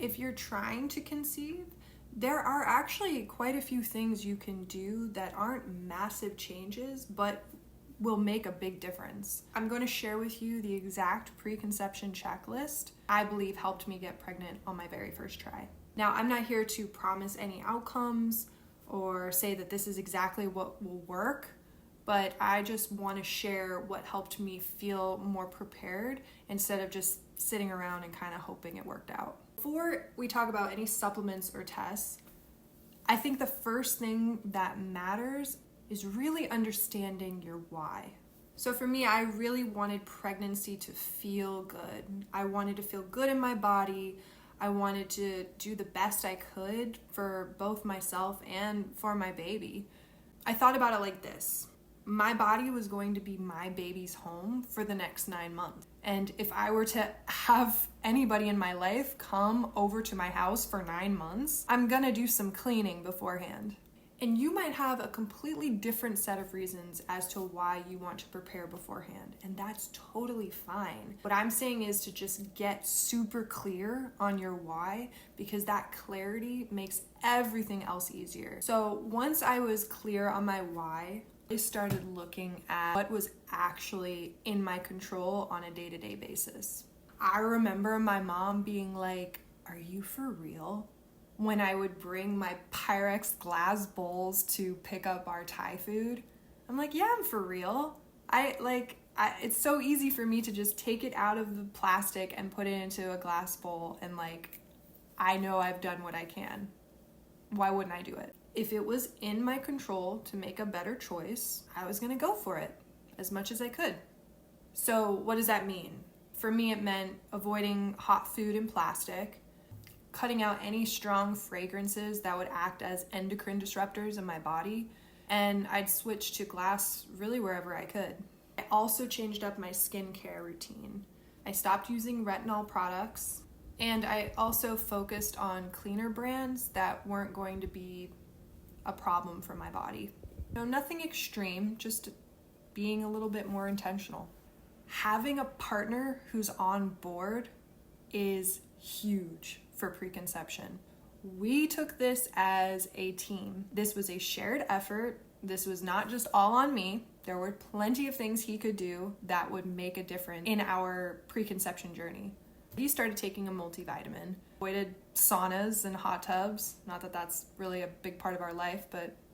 if you're trying to conceive, there are actually quite a few things you can do that aren't massive changes, but will make a big difference. I'm going to share with you the exact preconception checklist I believe helped me get pregnant on my very first try. Now, I'm not here to promise any outcomes or say that this is exactly what will work, but I just want to share what helped me feel more prepared instead of just sitting around and kind of hoping it worked out. Before we talk about any supplements or tests, I think the first thing that matters is really understanding your why. So for me, I really wanted pregnancy to feel good. I wanted to feel good in my body. I wanted to do the best I could for both myself and for my baby. I thought about it like this. My body was going to be my baby's home for the next 9 months. And if I were to have anybody in my life come over to my house for 9 months, I'm gonna do some cleaning beforehand. And you might have a completely different set of reasons as to why you want to prepare beforehand, and that's totally fine. What I'm saying is to just get super clear on your why, because that clarity makes everything else easier. So once I was clear on my why, I started looking at what was actually in my control on a day-to-day basis. I remember my mom being like, "Are you for real?" When I would bring my Pyrex glass bowls to pick up our Thai food. I'm like, yeah, I'm for real. It's so easy for me to just take it out of the plastic and put it into a glass bowl, and I know I've done what I can. Why wouldn't I do it? If it was in my control to make a better choice, I was gonna go for it as much as I could. So what does that mean? For me, it meant avoiding hot food and plastic, cutting out any strong fragrances that would act as endocrine disruptors in my body, and I'd switch to glass really wherever I could. I also changed up my skincare routine. I stopped using retinol products, and I also focused on cleaner brands that weren't going to be a problem for my body. Nothing extreme, just being a little bit more intentional. Having a partner who's on board is huge for preconception. We took this as a team. This was a shared effort. This was not just all on me. There were plenty of things he could do that would make a difference in our preconception journey. He started taking a multivitamin, avoided saunas and hot tubs. Not that that's really a big part of our life,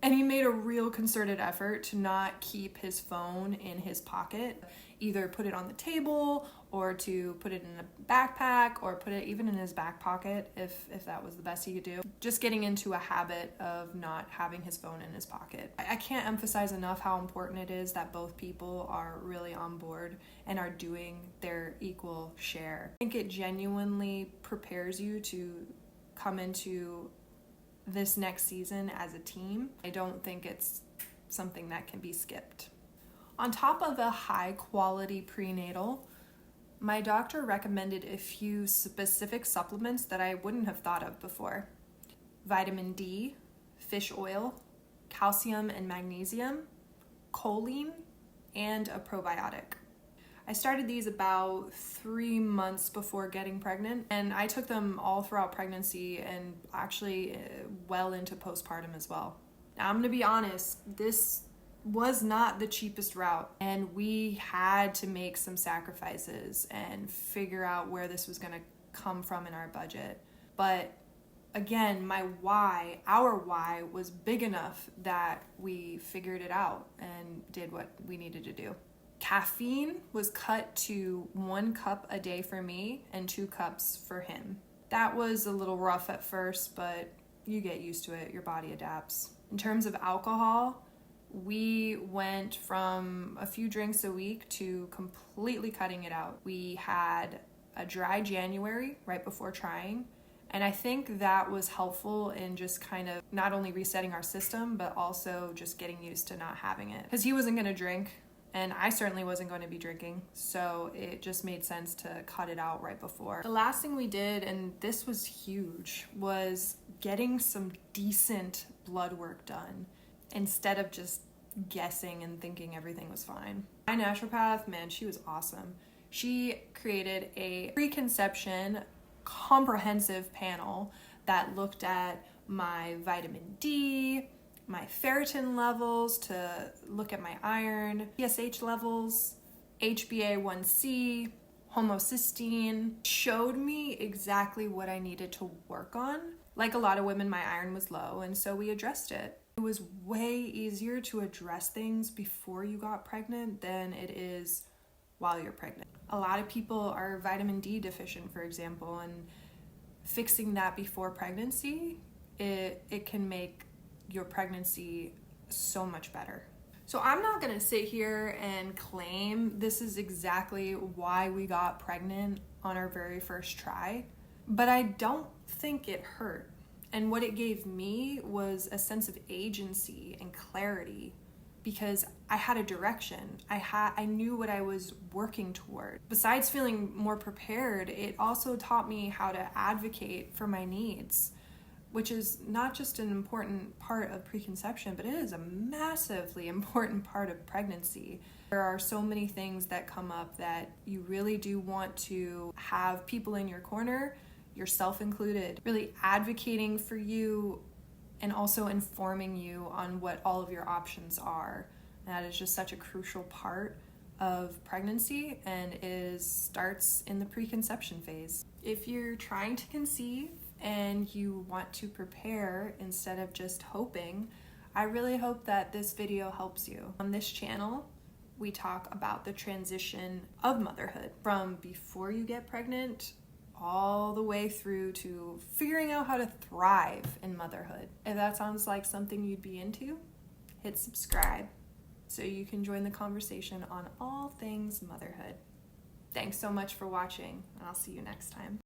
and he made a real concerted effort to not keep his phone in his pocket, either put it on the table or to put it in a backpack or put it even in his back pocket if that was the best he could do. Just getting into a habit of not having his phone in his pocket. I can't emphasize enough how important it is that both people are really on board and are doing their equal share. I think it genuinely prepares you to come into this next season as a team. I don't think it's something that can be skipped. On top of a high quality prenatal, my doctor recommended a few specific supplements that I wouldn't have thought of before. Vitamin D, fish oil, calcium and magnesium, choline, and a probiotic. I started these about 3 months before getting pregnant, and I took them all throughout pregnancy and actually well into postpartum as well. Now, I'm going to be honest, this was not the cheapest route, and we had to make some sacrifices and figure out where this was going to come from in our budget. But again, our why was big enough that we figured it out and did what we needed to do. Caffeine was cut to 1 cup a day for me and 2 cups for him. That was a little rough at first, but you get used to it. Your body adapts. In terms of alcohol, we went from a few drinks a week to completely cutting it out. We had a dry January right before trying, and I think that was helpful in just kind of not only resetting our system, but also just getting used to not having it. Because he wasn't going to drink, and I certainly wasn't going to be drinking, so it just made sense to cut it out right before. The last thing we did, and this was huge, was getting some decent blood work done, instead of just guessing and thinking everything was fine. My naturopath, man, she was awesome. She created a preconception comprehensive panel that looked at my vitamin D, my ferritin levels, to look at my iron, TSH levels, HbA1c, homocysteine, showed me exactly what I needed to work on. Like a lot of women, my iron was low, and so we addressed it. It was way easier to address things before you got pregnant than it is while you're pregnant. A lot of people are vitamin D deficient, for example, and fixing that before pregnancy, it can make your pregnancy so much better. So I'm not gonna sit here and claim this is exactly why we got pregnant on our very first try, but I don't think it hurt. And what it gave me was a sense of agency and clarity, because I had a direction. I knew what I was working toward. Besides feeling more prepared, it also taught me how to advocate for my needs, which is not just an important part of preconception, but it is a massively important part of pregnancy. There are so many things that come up that you really do want to have people in your corner, yourself included, really advocating for you and also informing you on what all of your options are. And that is just such a crucial part of pregnancy, and starts in the preconception phase. If you're trying to conceive and you want to prepare instead of just hoping, I really hope that this video helps you. On this channel, we talk about the transition of motherhood from before you get pregnant all the way through to figuring out how to thrive in motherhood. If that sounds like something you'd be into, hit subscribe so you can join the conversation on all things motherhood. Thanks so much for watching, and I'll see you next time.